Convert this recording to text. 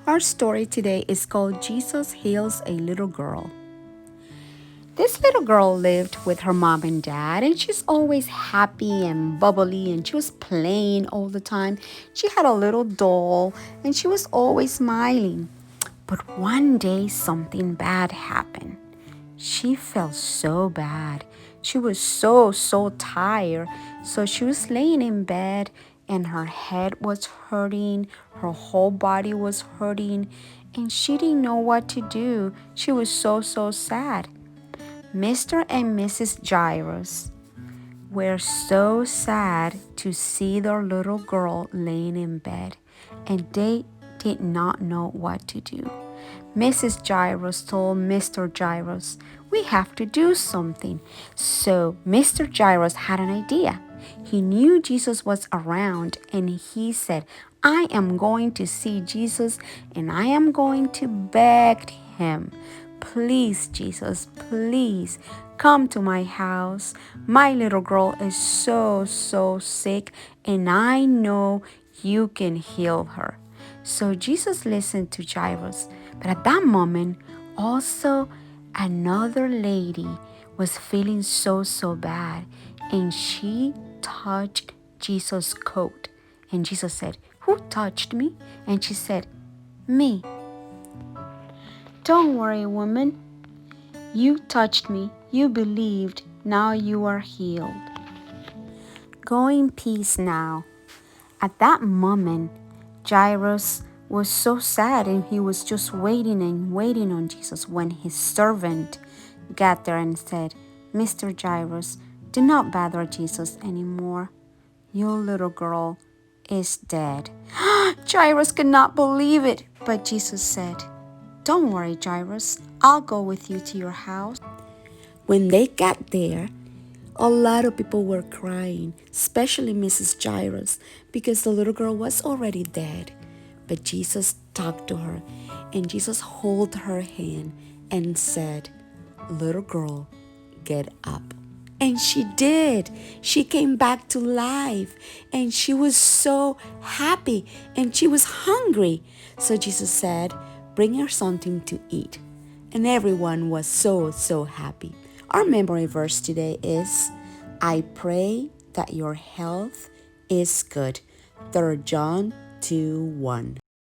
Our story today is called Jesus Heals a Little Girl. This little girl lived with her mom and dad, and she's always happy and bubbly, and she was playing all the time. She had a little doll, and she was always smiling. But one day, something bad happened. She felt so bad. She was so tired. So she was laying in bed and her head was hurting. Her whole body was hurting and she didn't know what to do. She was so sad. Mr. and Mrs. Jairus were so sad to see their little girl laying in bed and they did not know what to do. Mrs. Jairus told Mr. Jairus, "We have to do something." So Mr. Jairus had an idea. He knew Jesus was around and he said, "I am going to see Jesus and I am going to beg him. Please, Jesus, please come to my house. My little girl is so sick and I know you can heal her." So Jesus listened to Jairus. But at that moment, also another lady was feeling so bad and she touched Jesus' coat. And Jesus said, "Who touched me?" And she said, "Me." "Don't worry, woman. You touched me. You believed. Now you are healed. Go in peace now." At that moment, Jairus was so sad and he was just waiting and waiting on Jesus when his servant got there and said, "Mr. Jairus, do not bother Jesus anymore. Your little girl is dead." Jairus could not believe it, but Jesus said, "Don't worry, Jairus. I'll go with you to your house." When they got there, a lot of people were crying, especially Mrs. Jairus, because the little girl was already dead. But Jesus talked to her, and Jesus held her hand and said, "Little girl, get up." And she did. She came back to life, and she was so happy, and she was hungry. So Jesus said, "Bring her something to eat." And everyone was so happy. Our memory verse today is, "I pray that your health is good." 3 John 2:1.